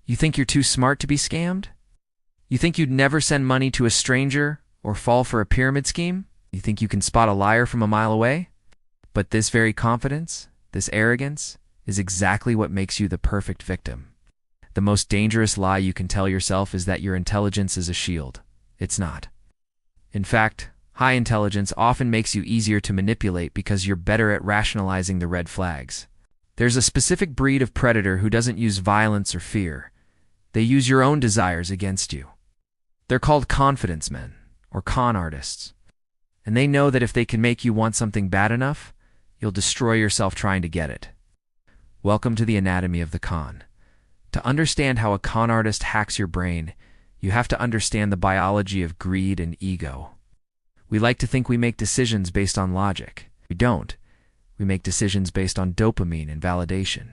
You think you're too smart to be scammed? You think you'd never send money to a stranger or fall for a pyramid scheme? You think you can spot a liar from a mile away? But this very confidence, this arrogance, is exactly what makes you the perfect victim. The most dangerous lie you can tell yourself is that your intelligence is a shield. It's not. In fact, high intelligence often makes you easier to manipulate because you're better at rationalizing the red flags. There's a specific breed of predator who doesn't use violence or fear. They use your own desires against you. They're called confidence men, or con artists. And they know that if they can make you want something bad enough, you'll destroy yourself trying to get it. Welcome to the anatomy of the con. To understand how a con artist hacks your brain, you have to understand the biology of greed and ego. We like to think we make decisions based on logic. We don't. We make decisions based on dopamine and validation.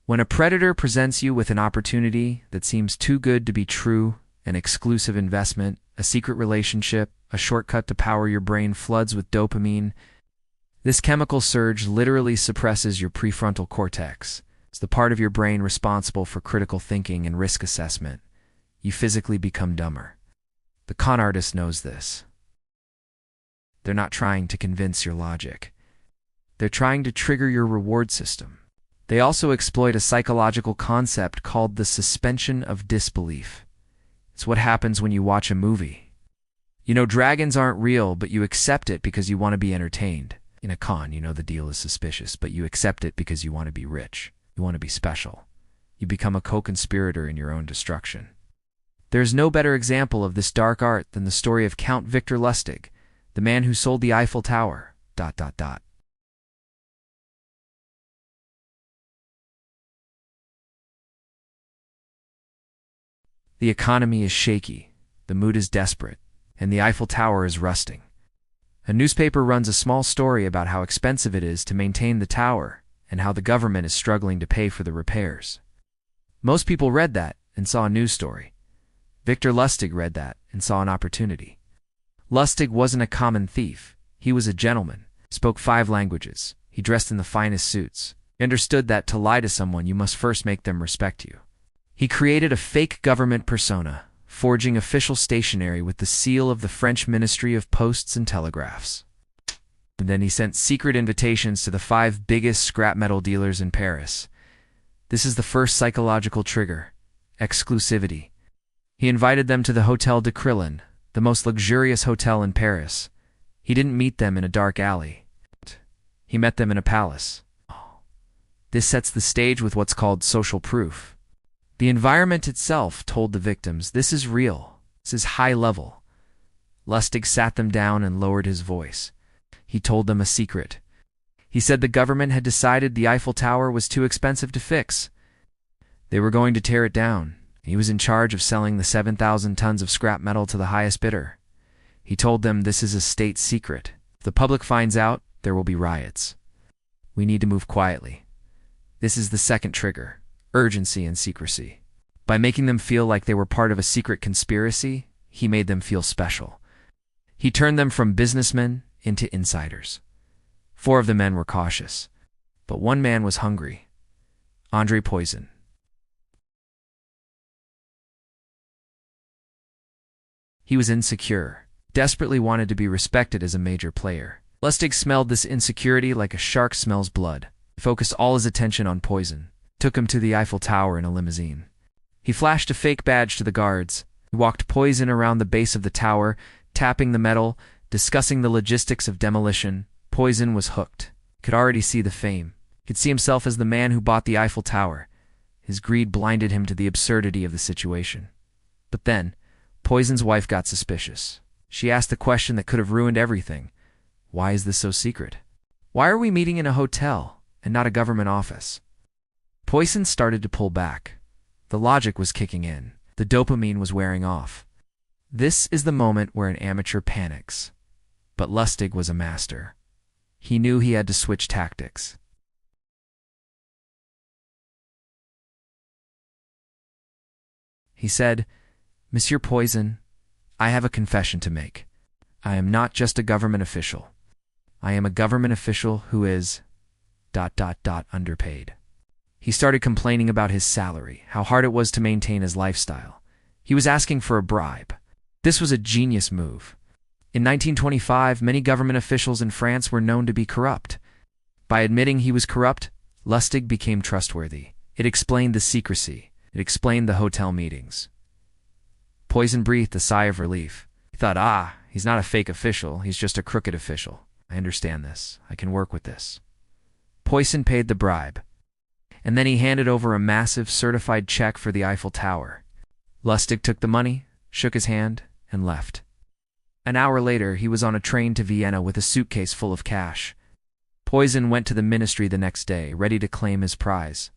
When a predator presents you with an opportunity that seems too good to be true, an exclusive investment, a secret relationship, a shortcut to power, your brain floods with dopamine. This chemical surge literally suppresses your prefrontal cortex. It's the part of your brain responsible for critical thinking and risk assessment. You physically become dumber. The con artist knows this. They're not trying to convince your logic. They're trying to trigger your reward system. They also exploit a psychological concept called the suspension of disbelief. It's what happens when you watch a movie. You know dragons aren't real, but you accept it because you want to be entertained. In a con, you know the deal is suspicious, but you accept it because you want to be rich. You want to be special. You become a co-conspirator in your own destruction. There's no better example of this dark art than the story of Count Victor Lustig, the man who sold the Eiffel Tower. The economy is shaky, the mood is desperate, and the Eiffel Tower is rusting. A newspaper runs a small story about how expensive it is to maintain the tower and how the government is struggling to pay for the repairs. Most people read that and saw a news story. Victor Lustig read that and saw an opportunity. Lustig wasn't a common thief. He was a gentleman, spoke 5 languages. He dressed in the finest suits. He understood that to lie to someone, you must first make them respect you. He created a fake government persona, forging official stationery with the seal of the French Ministry of Posts and Telegraphs. And then he sent secret invitations to the 5 biggest scrap metal dealers in Paris. This is the first psychological trigger, exclusivity. He invited them to the Hotel de Crillon, the most luxurious hotel in Paris. He didn't meet them in a dark alley. He met them in a palace. This sets the stage with what's called social proof. The environment itself told the victims, this is real, this is high level. Lustig sat them down and lowered his voice. He told them a secret. He said the government had decided the Eiffel Tower was too expensive to fix. They were going to tear it down. He was in charge of selling the 7,000 tons of scrap metal to the highest bidder. He told them this is a state secret. If the public finds out, there will be riots. We need to move quietly. This is the second trigger. Urgency and secrecy. By making them feel like they were part of a secret conspiracy, he made them feel special. He turned them from businessmen into insiders. 4 of the men were cautious, but 1 man was hungry. Andre Poison. He was insecure, desperately wanted to be respected as a major player. Lustig smelled this insecurity like a shark smells blood. He focused all his attention on Poison. Took him to the Eiffel Tower in a limousine. He flashed a fake badge to the guards. He walked Poison around the base of the tower, tapping the metal, discussing the logistics of demolition. Poison was hooked. He could already see the fame. He could see himself as the man who bought the Eiffel Tower. His greed blinded him to the absurdity of the situation. But then, Poison's wife got suspicious. She asked the question that could have ruined everything. Why is this so secret? Why are we meeting in a hotel and not a government office? Poison started to pull back. The logic was kicking in. The dopamine was wearing off. This is the moment where an amateur panics. But Lustig was a master. He knew he had to switch tactics. He said, Monsieur Poison, I have a confession to make. I am not just a government official. I am a government official who is... underpaid. He started complaining about his salary, how hard it was to maintain his lifestyle. He was asking for a bribe. This was a genius move. In 1925, many government officials in France were known to be corrupt. By admitting he was corrupt, Lustig became trustworthy. It explained the secrecy. It explained the hotel meetings. Poison breathed a sigh of relief. He thought, he's not a fake official, he's just a crooked official. I understand this. I can work with this. Poison paid the bribe, and then he handed over a massive certified check for the Eiffel Tower. Lustig took the money, shook his hand, and left. An hour later, he was on a train to Vienna with a suitcase full of cash. Poison went to the ministry the next day, ready to claim his prize.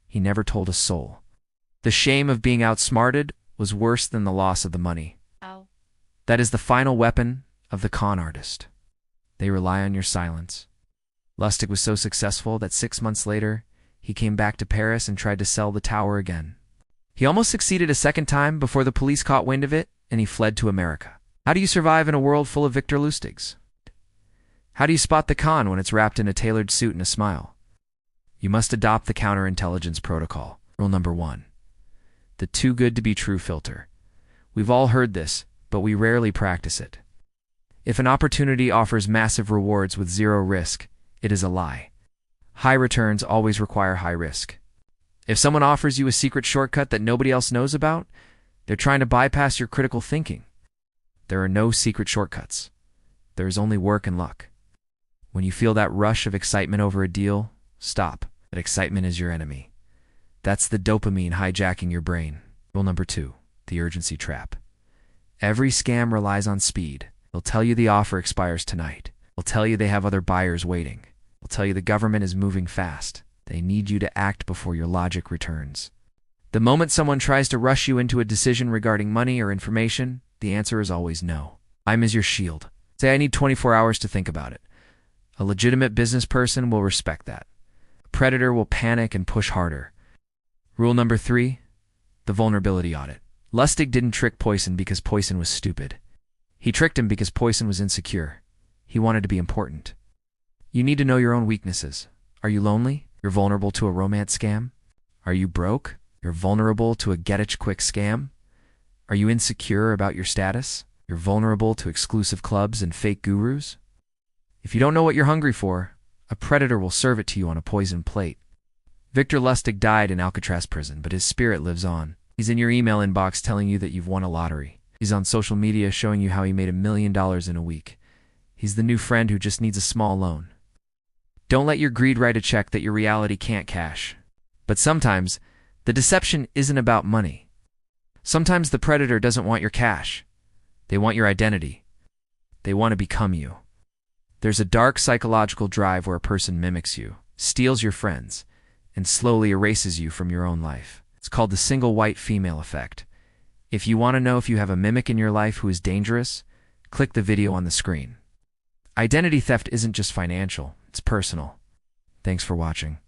He never told a soul. The shame of being outsmarted was worse than the loss of the money. Ow. That is the final weapon of the con artist. They rely on your silence. Lustig was so successful that 6 months later, he came back to Paris and tried to sell the tower again. He almost succeeded a second time before the police caught wind of it, and he fled to America. How do you survive in a world full of Victor Lustigs? How do you spot the con when it's wrapped in a tailored suit and a smile? You must adopt the counterintelligence protocol. Rule number 1. The too good to be true filter. We've all heard this, but we rarely practice it. If an opportunity offers massive rewards with zero risk, it is a lie. High returns always require high risk. If someone offers you a secret shortcut that nobody else knows about, they're trying to bypass your critical thinking. There are no secret shortcuts. There is only work and luck. When you feel that rush of excitement over a deal, stop. That excitement is your enemy. That's the dopamine hijacking your brain. Rule number 2, the urgency trap. Every scam relies on speed. They'll tell you the offer expires tonight. They'll tell you they have other buyers waiting. They'll tell you the government is moving fast. They need you to act before your logic returns. The moment someone tries to rush you into a decision regarding money or information, the answer is always no. Time is your shield. Say, I need 24 hours to think about it. A legitimate business person will respect that. A predator will panic and push harder. Rule number 3, the vulnerability audit. Lustig didn't trick Poison because Poison was stupid. He tricked him because Poison was insecure. He wanted to be important. You need to know your own weaknesses. Are you lonely? You're vulnerable to a romance scam. Are you broke? You're vulnerable to a get-rich-quick scam. Are you insecure about your status? You're vulnerable to exclusive clubs and fake gurus. If you don't know what you're hungry for, a predator will serve it to you on a poison plate. Victor Lustig died in Alcatraz prison, but his spirit lives on. He's in your email inbox telling you that you've won a lottery. He's on social media showing you how he made $1 million in a week. He's the new friend who just needs a small loan. Don't let your greed write a check that your reality can't cash. But sometimes, the deception isn't about money. Sometimes the predator doesn't want your cash. They want your identity. They want to become you. There's a dark psychological drive where a person mimics you, steals your friends, and slowly erases you from your own life. It's called the single white female effect. If you want to know if you have a mimic in your life who is dangerous, click the video on the screen. Identity theft isn't just financial, it's personal. Thanks for watching.